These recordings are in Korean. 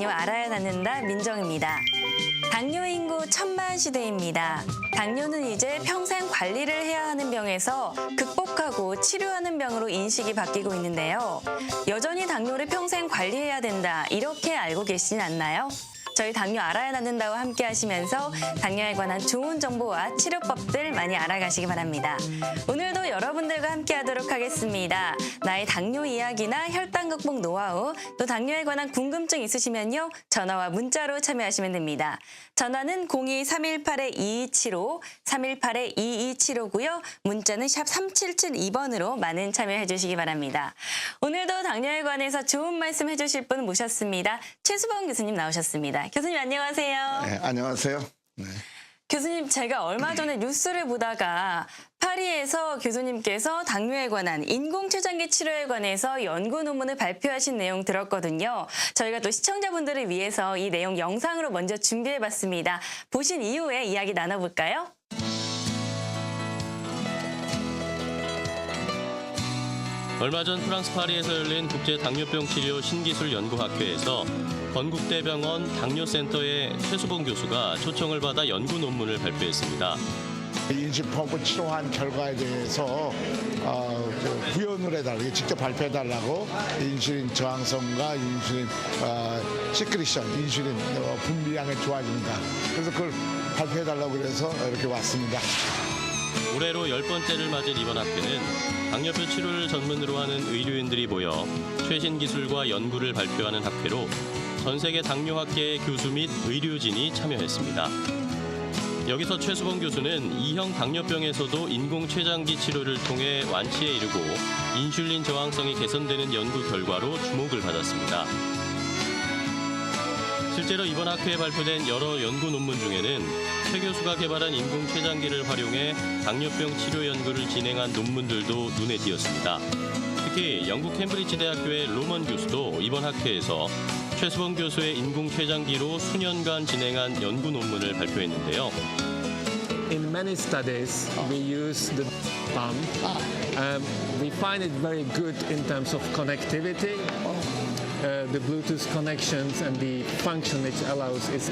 당뇨 알아야 낫는다 민정입니다. 당뇨 인구 1000만 시대입니다. 당뇨는 이제 평생 관리를 해야 하는 병에서 극복하고 치료하는 병으로 인식이 바뀌고 있는데요. 여전히 당뇨를 평생 관리해야 된다 이렇게 알고 계시진 않나요? 저희 당뇨 알아야 낫는다와 함께 하시면서 당뇨에 관한 좋은 정보와 치료법들 많이 알아가시기 바랍니다. 오늘도 여러분들과 함께 하도록 하겠습니다. 나의 당뇨 이야기나 혈당 극복 노하우, 또 당뇨에 관한 궁금증 있으시면요. 전화와 문자로 참여하시면 됩니다. 전화는 02-318-2275, 318-2275고요. 문자는 샵 3772번으로 많은 참여해 주시기 바랍니다. 오늘도 당뇨에 관해서 좋은 말씀 해주실 분 모셨습니다. 최수범 교수님 나오셨습니다. 교수님 안녕하세요. 네, 안녕하세요. 네. 교수님, 제가 얼마 전에 뉴스를 보다가 파리에서 교수님께서 당뇨에 관한 인공췌장기 치료에 관해서 연구 논문을 발표하신 내용 들었거든요. 저희가 또 시청자분들을 위해서 이 내용 영상으로 먼저 준비해봤습니다. 보신 이후에 이야기 나눠볼까요? 얼마 전 프랑스 파리에서 열린 국제 당뇨병 치료 신기술 연구학회에서 건국대병원 당뇨센터의 최수봉 교수가 초청을 받아 연구 논문을 발표했습니다. 인슐린펌프 치료한 결과에 대해서 구현을 해달라고, 직접 발표해달라고 인슐린 저항성과 인슐린 시크리션, 인슐린 분비량이 좋아진다. 그래서 그걸 발표해달라고 그래서 이렇게 왔습니다. 올해로 10번째를 맞은 이번 학회는 당뇨병 치료를 전문으로 하는 의료인들이 모여 최신 기술과 연구를 발표하는 학회로 전 세계 당뇨학계의 교수 및 의료진이 참여했습니다. 여기서 최수봉 교수는 2형 당뇨병에서도 인공췌장기 치료를 통해 완치에 이르고 인슐린 저항성이 개선되는 연구 결과로 주목을 받았습니다. 실제로 이번 학회에 발표된 여러 연구 논문 중에는 최 교수가 개발한 인공췌장기를 활용해 당뇨병 치료 연구를 진행한 논문들도 눈에 띄었습니다. 특히 영국 캠브리지 대학교의 로먼 교수도 이번 학회에서 최수봉 교수의 인공췌장기로 수년간 진행한 연구 논문을 발표했는데요. In many studies, we use the pump. We find it very good in terms of connectivity. The Bluetooth connections and the function it allows is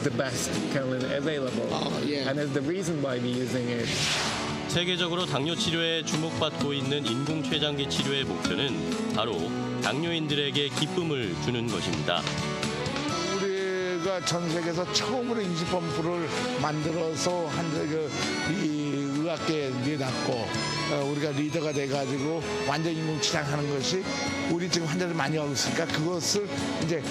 the best currently available. And that's the reason why we're using it. 세계적으로 당뇨 치료에 주목받고 있는 인공췌장기 치료의 목표는 바로 당뇨인들에게 기쁨을 주는 것입니다. 우리가 전 세계에서 처음으로 인슐린펌프를 만들어서 이 의학계에 내놨고 우리가 리더가 돼가지고 완전 인공치료하는 것이 우리 지금 환자들 많이 하고 있으니까 그것을 이제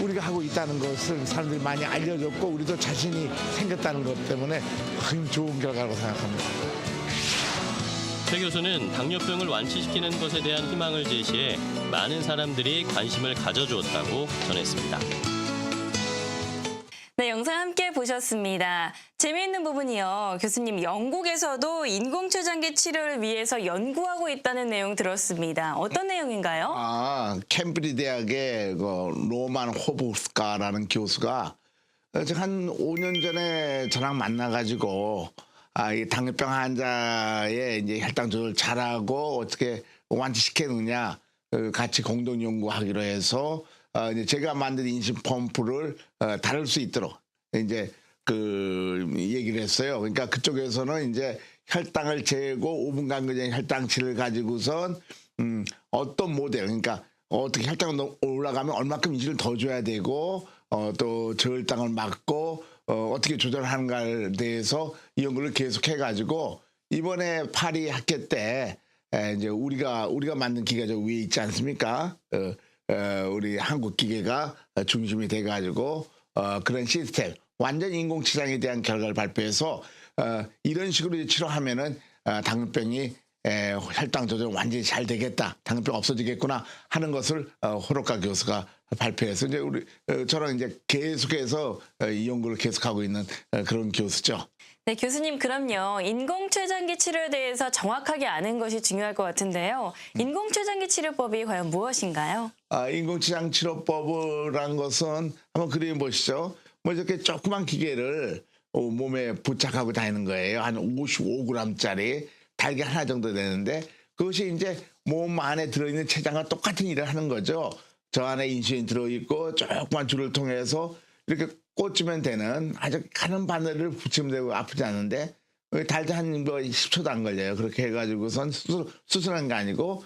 우리가 하고 있다는 것을 사람들이 많이 알려줬고 우리도 자신이 생겼다는 것 때문에 큰 좋은 결과라고 생각합니다. 최 교수는 당뇨병을 완치시키는 것에 대한 희망을 제시해 많은 사람들이 관심을 가져주었다고 전했습니다. 네, 영상 함께 보셨습니다. 재미있는 부분이요. 교수님, 영국에서도 인공췌장기 치료를 위해서 연구하고 있다는 내용 들었습니다. 어떤 내용인가요? 캠브리지 대학의 로만 호브스카라는 교수가 한 5년 전에 저랑 만나가지고 이 당뇨병 환자의 이제 혈당 조절 잘하고 어떻게 완치시키느냐 같이 공동 연구하기로 해서 이제 제가 만든 인슐린 펌프를 다룰 수 있도록 이제 얘기를 했어요. 그러니까 그쪽에서는 이제 혈당을 재고 5분간 그냥 혈당치를 가지고선 어떤 모델, 그러니까 어떻게 혈당이 올라가면 얼마큼 인슐린을 더 줘야 되고 또 저혈당을 막고 어떻게 조절하는가에 대해서 이 연구를 계속해가지고 이번에 파리 학회 때 이제 우리가 만든 기계가 저 위에 있지 않습니까? 우리 한국 기계가 중심이 돼가지고 그런 시스템, 완전 인공치료에 대한 결과를 발표해서 이런 식으로 치료하면은 당뇨병이 혈당 조절 완전히 잘 되겠다, 당뇨병 없어지겠구나 하는 것을 호로카 교수가 발표해서 이제 저랑 이제 계속해서 이 연구를 계속하고 있는 그런 교수죠. 네, 교수님, 그럼요. 인공췌장기 치료에 대해서 정확하게 아는 것이 중요할 것 같은데요. 인공췌장기 치료법이 과연 무엇인가요? 인공췌장 치료법이란 것은 한번 그림 보시죠. 뭐 이렇게 조그만 기계를 몸에 부착하고 다니는 거예요. 한 55g짜리 달걀 하나 정도 되는데 그것이 이제 몸 안에 들어있는 췌장과 똑같은 일을 하는 거죠. 저 안에 인슐린 들어있고 조그만 줄을 통해서 이렇게 꽂으면 되는 아주 가는 바늘을 붙이면 되고 아프지 않은데 달도 한 10초도 안 걸려요. 그렇게 해가지고선 수술한 게 아니고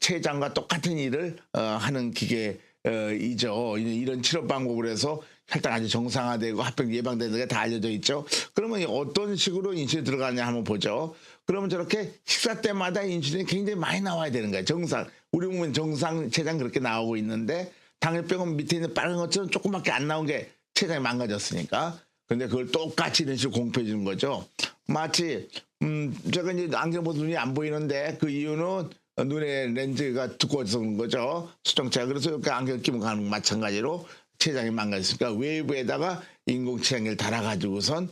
췌장과 똑같은 일을 하는 기계이죠. 이런 치료 방법을 해서 혈당 아주 정상화되고 합병 예방되는 게 다 알려져 있죠. 그러면 어떤 식으로 인슐린이 들어가냐 한번 보죠. 그러면 저렇게 식사 때마다 인슐린이 굉장히 많이 나와야 되는 거예요. 정상. 우리 몸은 정상 췌장 그렇게 나오고 있는데 당뇨병은 밑에 있는 빨간 것처럼 조금밖에 안 나온 게 췌장이 망가졌으니까. 근데 그걸 똑같이 이런 식으로 공급해 주는 거죠. 마치 제가 이제 안경 벗은 눈이 안 보이는데 그 이유는 눈에 렌즈가 두꺼워서 그런 거죠. 수정체가. 그래서 그 안경 끼면 가는 거 마찬가지로 췌장이 망가졌으니까 외부에다가 인공췌장기를 달아가지고선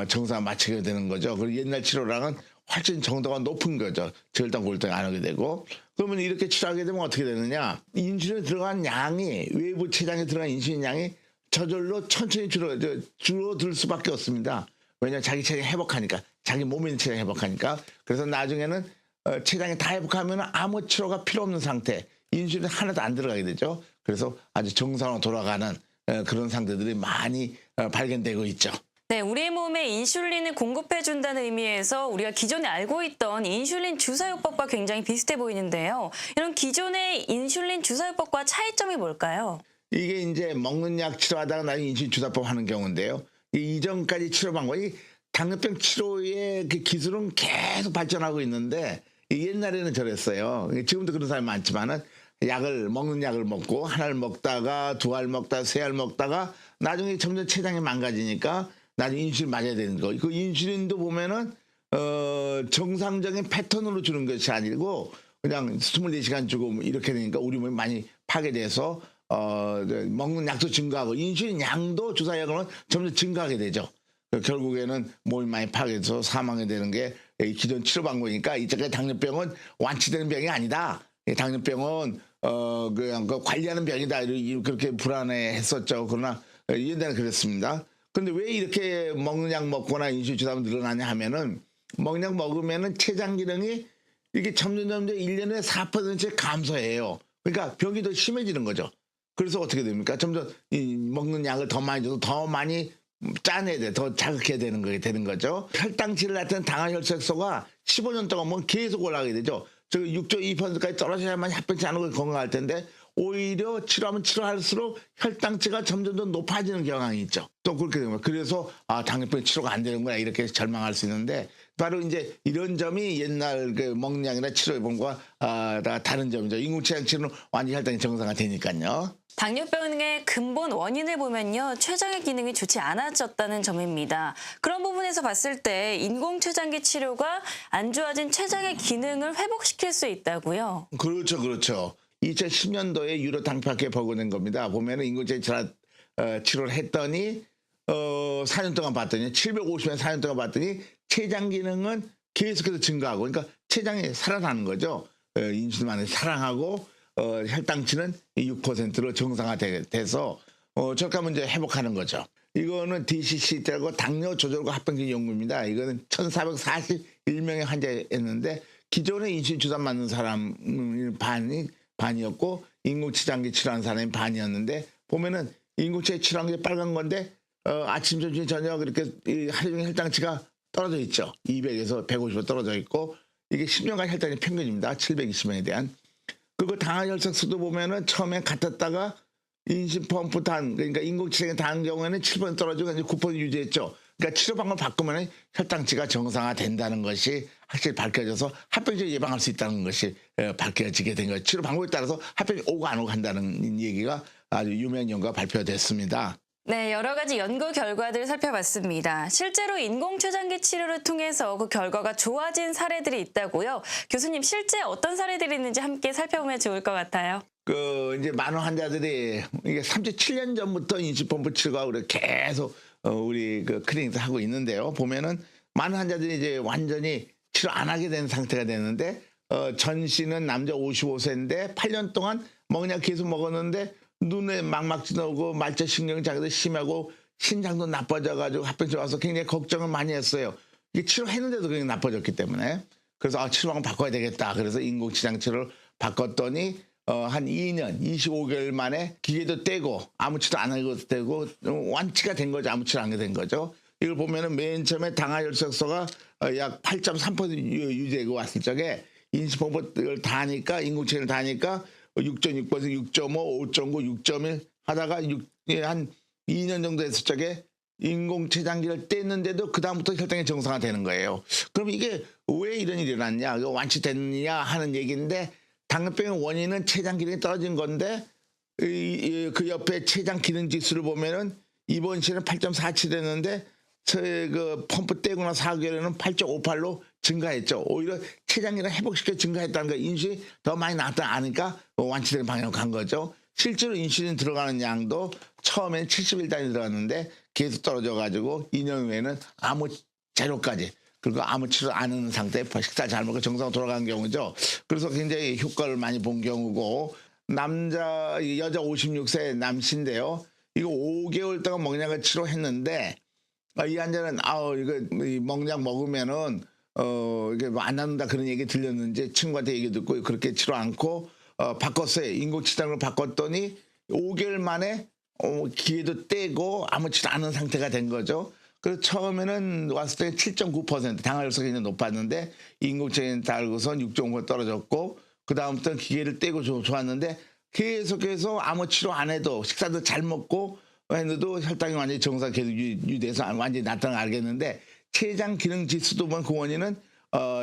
정상 맞추게 되는 거죠. 그리고 옛날 치료랑은 훨씬 정도가 높은 거죠. 절단 골당 안 하게 되고. 그러면 이렇게 치료하게 되면 어떻게 되느냐. 인슐린에 들어간 양이 외부 췌장에 들어간 인슐린 양이 저절로 천천히 줄어들 수밖에 없습니다. 왜냐하면 자기 췌장 회복하니까. 자기 몸에 있는 췌장 회복하니까. 그래서 나중에는 췌장이 다 회복하면 아무 치료가 필요 없는 상태. 인슐린 하나도 안 들어가게 되죠. 그래서 아주 정상으로 돌아가는 그런 상태들이 많이 발견되고 있죠. 네, 우리 몸에 인슐린을 공급해준다는 의미에서 우리가 기존에 알고 있던 인슐린 주사요법과 굉장히 비슷해 보이는데요. 이런 기존의 인슐린 주사요법과 차이점이 뭘까요? 이게 이제 먹는 약 치료하다가 나중에 인슐린 주사법 하는 경우인데요. 이전까지 치료 방법이 당뇨병 치료의 그 기술은 계속 발전하고 있는데 옛날에는 저랬어요. 지금도 그런 사람이 많지만은 먹는 약을 먹고 하나를 먹다가 두 알 먹다가 세 알 먹다가 나중에 점점 췌장이 망가지니까 나중에 인슐린 맞아야 되는 거. 그 인슐린도 보면은 정상적인 패턴으로 주는 것이 아니고 그냥 24시간 주고 이렇게 되니까 우리 몸이 많이 파괴돼서 먹는 약도 증가하고 인슐린 양도 주사약으로는 점점 증가하게 되죠. 결국에는 몸이 많이 파괴돼서 사망이 되는 게 기존 치료 방법이니까 이제까지 당뇨병은 완치되는 병이 아니다. 당뇨병은 그냥 관리하는 병이다. 그렇게 불안해했었죠. 그러나 옛날에 그랬습니다. 근데 왜 이렇게 먹는 약 먹거나 인슐린 주사하면 늘어나냐 하면은 먹는 약 먹으면은 췌장 기능이 이게 점점 1년에 4%씩 감소해요. 그러니까 병이 더 심해지는 거죠. 그래서 어떻게 됩니까? 점점 먹는 약을 더 많이 줘서 더 많이 짜내야 돼. 더 자극해야 되는 거죠. 혈당치를 나타내는 당화혈색소가 15년 동안 보면 계속 올라가게 되죠. 저 6.2%까지 떨어져야만 합병치 않고 건강할 텐데 오히려 치료하면 치료할수록 혈당치가 점점 더 높아지는 경향이 있죠. 또 그렇게 되면 그래서 당뇨병 치료가 안 되는구나 이렇게 절망할 수 있는데 바로 이제 이런 점이 옛날 그 먹는 약이나 치료법과 다른 점이죠. 인공췌장 치료는 완전히 혈당이 정상화되니까요. 당뇨병의 근본 원인을 보면요. 췌장의 기능이 좋지 않아졌다는 점입니다. 그런 부분에서 봤을 때 인공췌장기 치료가 안 좋아진 췌장의 기능을 회복시킬 수 있다고요? 그렇죠. 2010년도에 유로 당뇨학회에 보고낸 겁니다. 보면은 인공췌장 치료를 했더니 4년 동안 봤더니 750년 4년 동안 봤더니 췌장 기능은 계속해서 증가하고 그러니까 췌장이 살아나는 거죠. 인슐린만을 사랑하고 혈당치는 6%로 정상화돼서 저렇게 하면 이제 회복하는 거죠. 이거는 DCC라고 당뇨 조절과 합병증 연구입니다. 이거는 1441명의 환자였는데 기존에 인슐린 주사 맞는 사람이 반이었고 인공췌장기 치료하는 사람이 반이었는데 보면은 인공췌장 치료한 게 빨간 건데 아침, 점심, 저녁 이렇게 하루 종일 혈당치가 떨어져 있죠. 200에서 150으로 떨어져 있고 이게 10년간 혈당이 평균입니다. 720명에 대한. 그리고 당화혈색소도 보면은 처음에 같았다가 인슐린 단 그러니까 인공치료에 단 경우에는 7% 떨어지고 이제 9% 유지했죠. 그러니까 치료 방법을 바꾸면 혈당치가 정상화된다는 것이 확실히 밝혀져서 합병증을 예방할 수 있다는 것이 밝혀지게 된 거예요. 치료 방법에 따라서 합병이 오고 안 오고 한다는 얘기가 아주 유명한 연구가 발표됐습니다. 네, 여러 가지 연구 결과들을 살펴봤습니다. 실제로 인공췌장기 치료를 통해서 그 결과가 좋아진 사례들이 있다고요. 교수님, 실제 어떤 사례들이 있는지 함께 살펴보면 좋을 것 같아요. 이제 많은 환자들이 이게 37년 전부터 인슐린 치료가 우리 계속 우리 그 클리닉에서 하고 있는데요. 보면은 많은 환자들이 이제 완전히 치료 안 하게 된 상태가 됐는데 전 씨는 남자 55세인데 8년 동안 먹는 약 계속 먹었는데 눈에 망막지 나오고 말초신경 장애도 심하고 신장도 나빠져가지고 합병증 와서 굉장히 걱정을 많이 했어요. 이게 치료했는데도 굉장히 나빠졌기 때문에 그래서 치료방을 바꿔야 되겠다. 그래서 인공췌장 치료를 바꿨더니 한 2년, 25개월 만에 기계도 떼고 아무치도 안 하고 떼고 완치가 된 거죠. 아무치도 안 하게 된 거죠. 이걸 보면은 맨 처음에 당화혈색소가 약 8.3% 유지되고 왔을 적에 인수봉법을 다 하니까 인공체를 다 하니까 6.6%, 6.5, 5.9, 6.1 하다가 한 2년 정도 했을 적에 인공췌장기를 뗐는데도 그 다음부터 혈당이 정상화 되는 거예요. 그럼 이게 왜 이런 일이 일어났냐, 완치됐느냐 하는 얘기인데 당뇨병의 원인은 췌장 기능이 떨어진 건데 그 옆에 췌장 기능 지수를 보면은 이번 시에는 8.47 됐는데 그 펌프 떼고 나서 4개월에는 8.58로 증가했죠. 오히려 췌장기를 회복시켜 증가했다는 거, 인슐린이 더 많이 나왔다 아니까 완치되는 방향으로 간 거죠. 실제로 인슐린 들어가는 양도 처음에는 71단위 들어갔는데 계속 떨어져가지고 2년 후에는 아무 제로까지, 그리고 아무 치료 안 하는 상태에 식사 잘 먹고 정상으로 돌아간 경우죠. 그래서 굉장히 효과를 많이 본 경우고, 여자 56세 남씨인데요. 이거 5개월 동안 먹약을 치료했는데 이 환자는 이거 이 먹약 먹으면은 이게 안 낫는다 그런 얘기 들렸는지 친구한테 얘기 듣고 그렇게 치료 않고 바꿨어요. 인공치장으로 바꿨더니 5개월 만에 기계도 떼고 아무 치료 안 하는 상태가 된 거죠. 그래서 처음에는 왔을 때 7.9% 당화혈색이 높았는데 인공치장을 달고선 6.5% 떨어졌고, 그 다음부터는 기계를 떼고 좋았는데 계속해서 아무 치료 안 해도 식사도 잘 먹고 했는데도 혈당이 완전히 정상 계속 유지돼서 완전히 나타나는 걸 알겠는데, 췌장 기능 지수도 보면 그 원인은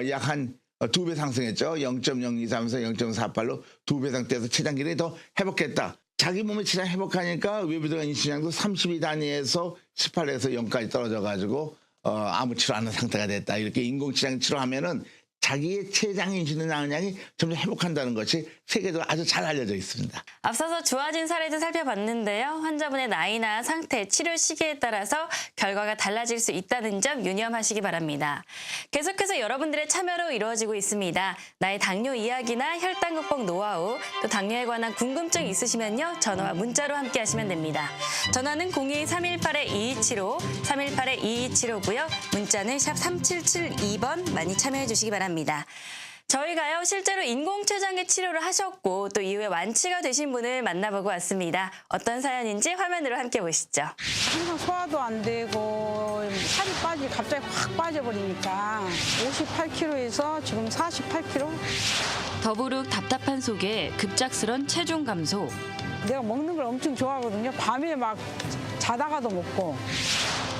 약 한 2배 상승했죠. 0.023에서 0.48로 2배 상태에서 췌장 기능이 더 회복했다. 자기 몸의 췌장 회복하니까 외부 들어간 인슐린량도 32단위에서 18에서 0까지 떨어져가지고 아무 치료 안 하는 상태가 됐다. 이렇게 인공췌장 치료하면은 자기의 췌장 인슐린 나오는 양이 점점 회복한다는 것이 세계적으로 아주 잘 알려져 있습니다. 앞서서 좋아진 사례도 살펴봤는데요. 환자분의 나이나 상태, 치료 시기에 따라서 결과가 달라질 수 있다는 점 유념하시기 바랍니다. 계속해서 여러분들의 참여로 이루어지고 있습니다. 나의 당뇨 이야기나 혈당 극복 노하우, 또 당뇨에 관한 궁금증 있으시면요. 전화와 문자로 함께 하시면 됩니다. 전화는 02-318-2275, 318-2275고요. 문자는 샵 3772번 많이 참여해 주시기 바랍니다. 저희가요, 실제로 인공췌장기 치료를 하셨고 또 이후에 완치가 되신 분을 만나보고 왔습니다. 어떤 사연인지 화면으로 함께 보시죠. 항상 소화도 안 되고 살이 갑자기 확 빠져버리니까 58kg에서 지금 48kg. 더부룩 답답한 속에 급작스런 체중 감소. 내가 먹는 걸 엄청 좋아하거든요. 밤에 막 자다가도 먹고.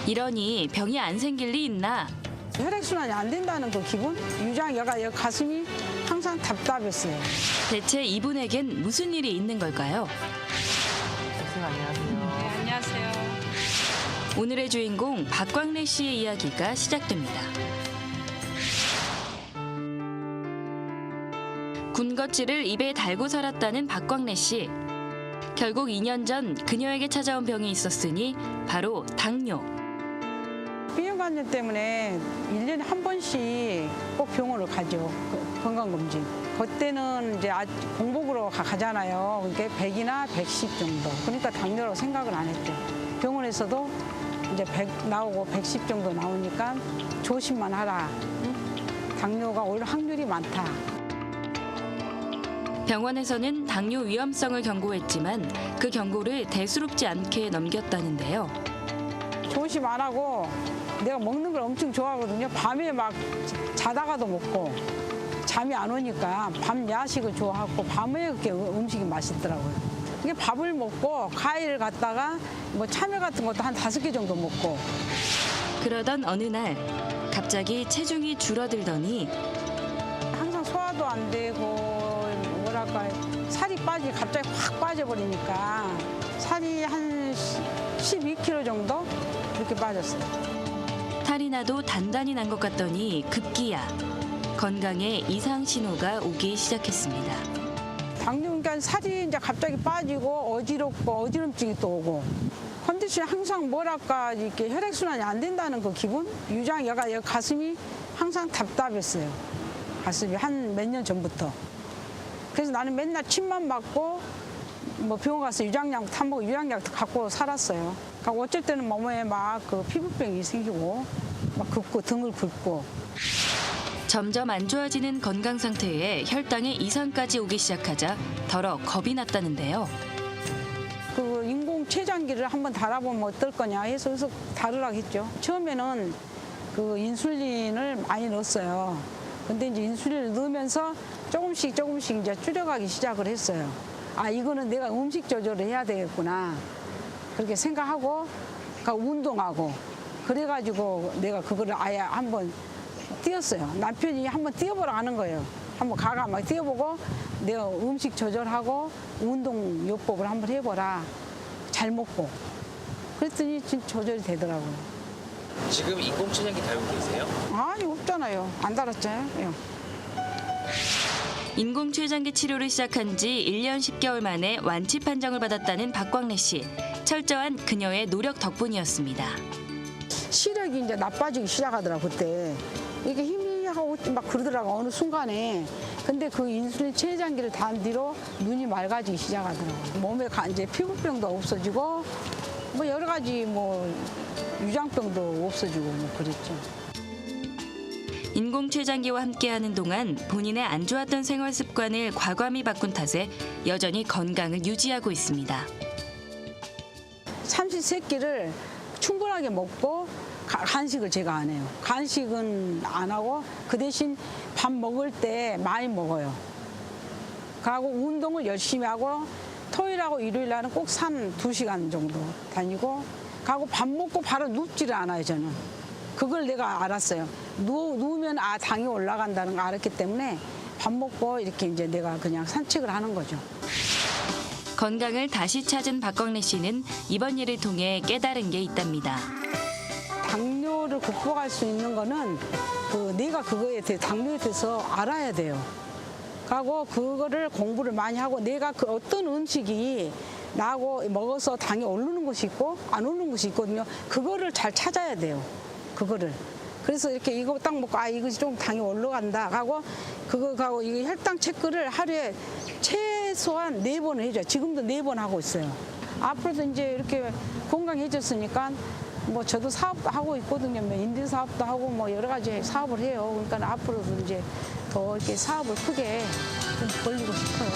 이러니 병이 안 생길 리 있나? 혈액순환이 안 된다는 그 기분? 여기 가슴이 항상 답답했어요. 대체 이분에겐 무슨 일이 있는 걸까요? 네, 안녕하세요. 오늘의 주인공 박광래 씨의 이야기가 시작됩니다. 군것질을 입에 달고 살았다는 박광래 씨. 결국 2년 전 그녀에게 찾아온 병이 있었으니 바로 당뇨. 비뇨관절 때문에 1년에 한 번씩 꼭 병원을 가죠. 건강검진. 그때는 이제 공복으로 가잖아요. 그러니까 100이나 110 정도. 그러니까 당뇨라고 생각을 안 했죠. 병원에서도 이제 100 나오고 110 정도 나오니까 조심만 하라. 응? 당뇨가 오히려 확률이 많다. 병원에서는 당뇨 위험성을 경고했지만 그 경고를 대수롭지 않게 넘겼다는데요. 조심 안 하고 내가 먹는 걸 엄청 좋아하거든요. 밤에 막 자다가도 먹고 잠이 안 오니까 밤 야식을 좋아하고 밤에 그렇게 음식이 맛있더라고요. 이게 밥을 먹고 과일을 갖다가 뭐 참외 같은 것도 한 5개 정도 먹고. 그러던 어느 날 갑자기 체중이 줄어들더니 항상 소화도 안 되고 뭐랄까 살이 갑자기 확 빠져버리니까 살이 한 12kg 정도 그렇게 빠졌어요. 탈이 나도 단단히 난 것 같더니 급기야 건강에 이상 신호가 오기 시작했습니다. 당뇨니까 살이 이제 갑자기 빠지고 어지럽고 어지럼증이 또 오고 컨디션이 항상 뭐랄까 이렇게 혈액순환이 안 된다는 그 기분? 여기 가슴이 항상 답답했어요. 가슴이 한 몇 년 전부터. 그래서 나는 맨날 침만 맞고 뭐 병원 가서 유장약 타먹고 유장약 갖고 살았어요. 그러니까 어쩔 때는 몸에 막 그 피부병이 생기고 막 긁고 등을 긁고. 점점 안 좋아지는 건강 상태에 혈당에 이상까지 오기 시작하자 더러 겁이 났다는데요. 그 인공 췌장기를 한번 달아보면 어떨 거냐 해서 그래서 달으라고 했죠. 처음에는 그 인슐린을 많이 넣었어요. 근데 이제 인슐린을 넣으면서 조금씩 이제 줄여가기 시작을 했어요. 아, 이거는 내가 음식 조절을 해야 되겠구나. 그렇게 생각하고, 운동하고. 그래가지고 내가 그거를 아예 한번 뛰었어요. 남편이 한번 뛰어보라 하는 거예요. 한번 가가 막 뛰어보고 내가 음식 조절하고 운동 요법을 한번 해보라. 잘 먹고. 그랬더니 진짜 조절이 되더라고요. 지금 인공체장기 달고 계세요? 아니, 없잖아요. 안 달았잖아요. 인공췌장기 치료를 시작한 지 1년 10개월 만에 완치 판정을 받았다는 박광래 씨. 철저한 그녀의 노력 덕분이었습니다. 시력이 이제 나빠지기 시작하더라고, 그때. 이게 희미하고 막 그러더라고, 어느 순간에. 근데 그 인슐린 췌장기를 단 뒤로 눈이 맑아지기 시작하더라고. 몸에 이제 피부병도 없어지고, 뭐 여러 가지 뭐 유장병도 없어지고 뭐 그랬죠. 인공췌장기와 함께하는 동안 본인의 안 좋았던 생활 습관을 과감히 바꾼 탓에 여전히 건강을 유지하고 있습니다. 삼시세끼를 충분하게 먹고 간식을 제가 안 해요. 간식은 안 하고 그 대신 밥 먹을 때 많이 먹어요. 그리고 운동을 열심히 하고 토요일하고 일요일 날은 꼭 산 2시간 정도 다니고 그리고 밥 먹고 바로 눕지를 않아요, 저는. 그걸 내가 알았어요. 누우면 당이 올라간다는 거 알았기 때문에 밥 먹고 이렇게 이제 내가 그냥 산책을 하는 거죠. 건강을 다시 찾은 박광래 씨는 이번 일을 통해 깨달은 게 있답니다. 당뇨를 극복할 수 있는 거는 내가 그거에 대해 당뇨에 대해서 알아야 돼요. 그리고 그거를 공부를 많이 하고 내가 그 어떤 음식이 나하고 먹어서 당이 오르는 것이 있고 안 오르는 것이 있거든요. 그거를 잘 찾아야 돼요. 그거를. 그래서 이렇게 이거 딱 먹고 이것이 좀 당이 올라간다 하고 그거 가고 이거 혈당 체크를 하루에 최소한 4번을 해줘요. 지금도 4번 하고 있어요. 앞으로도 이제 이렇게 건강해졌으니까 뭐 저도 사업도 하고 있거든요. 뭐 인디 사업도 하고 뭐 여러 가지 사업을 해요. 그러니까 앞으로도 이제 더 이렇게 사업을 크게 좀 벌리고 싶어요.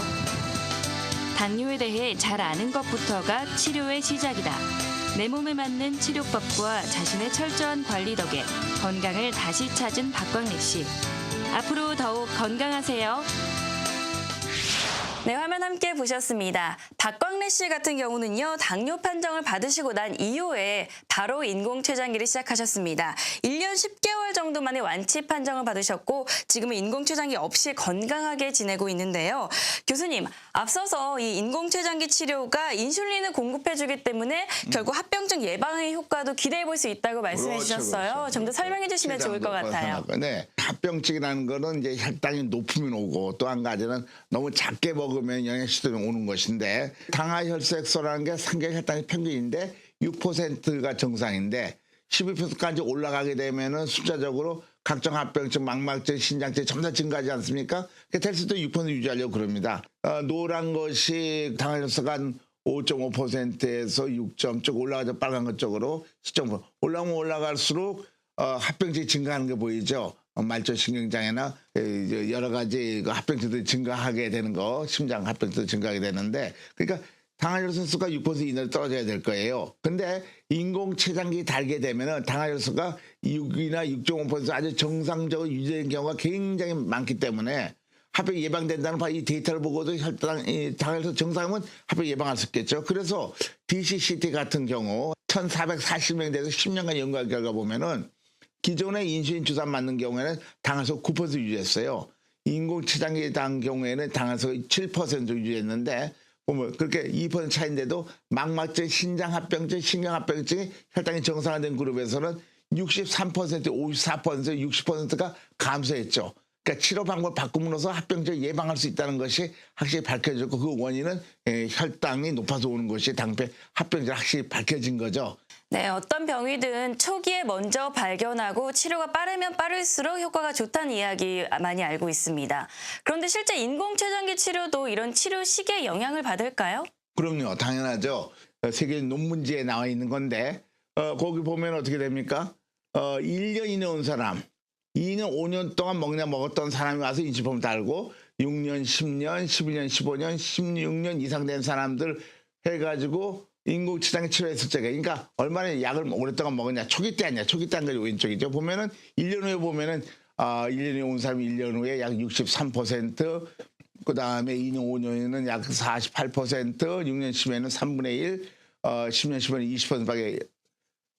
당뇨에 대해 잘 아는 것부터가 치료의 시작이다. 내 몸에 맞는 치료법과 자신의 철저한 관리 덕에 건강을 다시 찾은 박광래 씨. 앞으로 더욱 건강하세요. 네, 화면 함께 보셨습니다. 박광래 씨 같은 경우는요, 당뇨 판정을 받으시고 난 이후에 바로 인공췌장기를 시작하셨습니다. 1년 10개월 정도 만에 완치 판정을 받으셨고 지금은 인공췌장기 없이 건강하게 지내고 있는데요. 교수님, 앞서서 이 인공췌장기 치료가 인슐린을 공급해주기 때문에 결국 합병증 예방의 효과도 기대해 볼 수 있다고 말씀해 주셨어요. 그렇죠. 좀 더 설명해 주시면 좋을 것 같아요. 네. 합병증이라는 거는 이제 혈당이 높으면 오고 또 한 가지는 너무 작게 먹으면 영양실조이 오는 것인데 당하혈색소라는 게 상계 혈당의 평균인데 6%가 정상인데 12%까지 올라가게 되면은 숫자적으로 각종 합병증, 망막증, 신장증 점차 증가하지 않습니까? 될 수도 6% 유지하려고 그럽니다. 노란 것이 당하혈색소가 한 5.5%에서 6점 쭉 올라가죠. 빨간 것 쪽으로 10.5. 올라가면 올라갈수록 합병증이 증가하는 게 보이죠. 말초신경장애나 여러 가지 합병증들이 증가하게 되는 거, 심장 합병증도 증가하게 되는데, 그러니까 당하혈색소가 6% 이내로 떨어져야 될 거예요. 근데 인공췌장기 달게 되면은 당하혈색소가 6이나 6.5% 아주 정상적으로 유지되는 경우가 굉장히 많기 때문에 합병 예방된다는 이 데이터를 보고도 당하혈색소 정상이면 합병 예방할 수 있겠죠. 그래서 DCCT 같은 경우 1,440명 돼서 10년간 연구한 결과 보면은 기존의 인슐린 주사 맞는 경우에는 당하혈색 9% 유지했어요. 인공췌장기 당 경우에는 당하혈색 7% 유지했는데 보면 그렇게 2% 차인데도 망막증, 신장합병증, 신경합병증이 혈당이 정상화된 그룹에서는 63%, 54%, 60%가 감소했죠. 그러니까 치료 방법을 바꿈으로써 합병증을 예방할 수 있다는 것이 확실히 밝혀졌고 그 원인은 혈당이 높아서 오는 것이 당뇨 합병증이 확실히 밝혀진 거죠. 네, 어떤 병이든 초기에 먼저 발견하고 치료가 빠르면 빠를수록 효과가 좋다는 이야기 많이 알고 있습니다. 그런데 실제 인공췌장기 치료도 이런 치료 시기에 영향을 받을까요? 그럼요. 당연하죠. 세계 논문지에 나와 있는 건데 거기 보면 어떻게 됩니까? 1년 이내 온 사람 2년, 5년 동안 먹었던 사람이 와서 인식품을 달고 6년, 10년, 11년, 15년, 16년 이상 된 사람들 해가지고 인공치장기 치료했을 적에 그러니까 얼마나 약을 오랫동안 먹었냐. 초기 때 아니야. 초기 때 한 거지 왼쪽이죠. 보면은 1년 후에 보면은 1년에 온 사람이 1년 후에 약 63%, 그다음에 2년, 5년에는 약 48%, 6년, 10년에는 3분의 1, 10년, 15년 20%밖에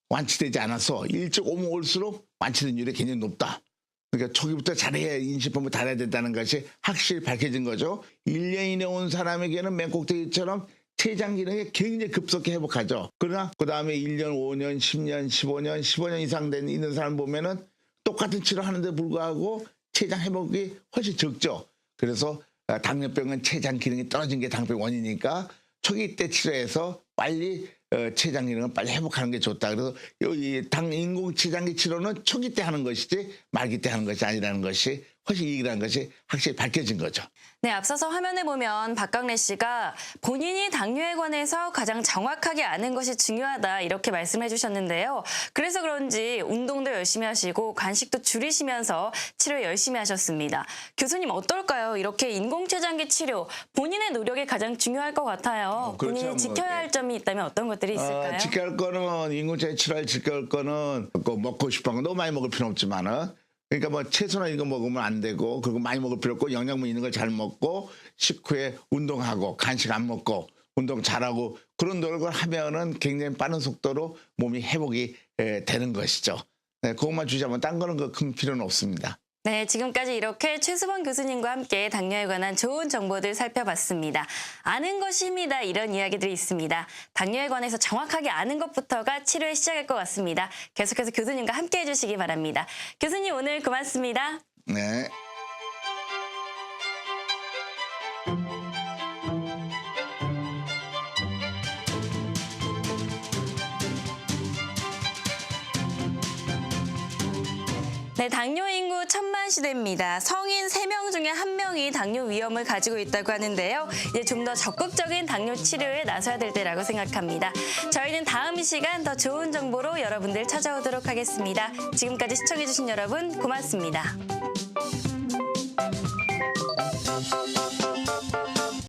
완치되지 않아서 일찍 오면 올수록 완치된율이 굉장히 높다. 그러니까 초기부터 잘해야 인식품을 달아야 된다는 것이 확실히 밝혀진 거죠. 1년 이내 온 사람에게는 맨 꼭대기처럼 췌장 기능이 굉장히 급속히 회복하죠. 그러나 그다음에 1년, 5년, 10년, 15년, 15년 이상 된 있는 사람 보면은 똑같은 치료하는데 불구하고 췌장 회복이 훨씬 적죠. 그래서 당뇨병은 췌장 기능이 떨어진 게 당뇨병 원인이니까 초기 때 치료해서 빨리 췌장 기능을 빨리 회복하는 게 좋다. 그래서 이 인공췌장기 치료는 초기 때 하는 것이지 말기 때 하는 것이 아니라는 것이 훨씬 이익이라는 것이 확실히 밝혀진 거죠. 네, 앞서서 화면에 보면 박광래 씨가 본인이 당뇨에 관해서 가장 정확하게 아는 것이 중요하다 이렇게 말씀해 주셨는데요. 그래서 그런지 운동도 열심히 하시고 간식도 줄이시면서 치료 열심히 하셨습니다. 교수님 어떨까요? 이렇게 인공췌장기 치료 본인의 노력이 가장 중요할 것 같아요. 그렇죠. 본인이 지켜야 할 점이 있다면 어떤 것들이 있을까요? 지켜야 할 거는 인공췌장기 치료를 지켜야 할 거는 먹고 싶은 거 너무 많이 먹을 필요는 없지만은 그러니까 뭐 채소나 이거 먹으면 안 되고 그리고 많이 먹을 필요 없고 영양분 있는 걸 잘 먹고 식후에 운동하고 간식 안 먹고 운동 잘하고 그런 노력을 하면은 굉장히 빠른 속도로 몸이 회복이 되는 것이죠. 네, 그것만 주자면 딴 거는 큰 필요는 없습니다. 네, 지금까지 이렇게 최수범 교수님과 함께 당뇨에 관한 좋은 정보들 살펴봤습니다. 아는 것이 힘이다 이런 이야기들이 있습니다. 당뇨에 관해서 정확하게 아는 것부터가 치료의 시작일 것 같습니다. 계속해서 교수님과 함께 해주시기 바랍니다. 교수님 오늘 고맙습니다. 네. 네, 당뇨 인구 1000만 시대입니다. 성인 3명 중에 1명이 당뇨 위험을 가지고 있다고 하는데요. 이제 좀 더 적극적인 당뇨 치료에 나서야 될 때라고 생각합니다. 저희는 다음 이 시간 더 좋은 정보로 여러분들 찾아오도록 하겠습니다. 지금까지 시청해주신 여러분 고맙습니다.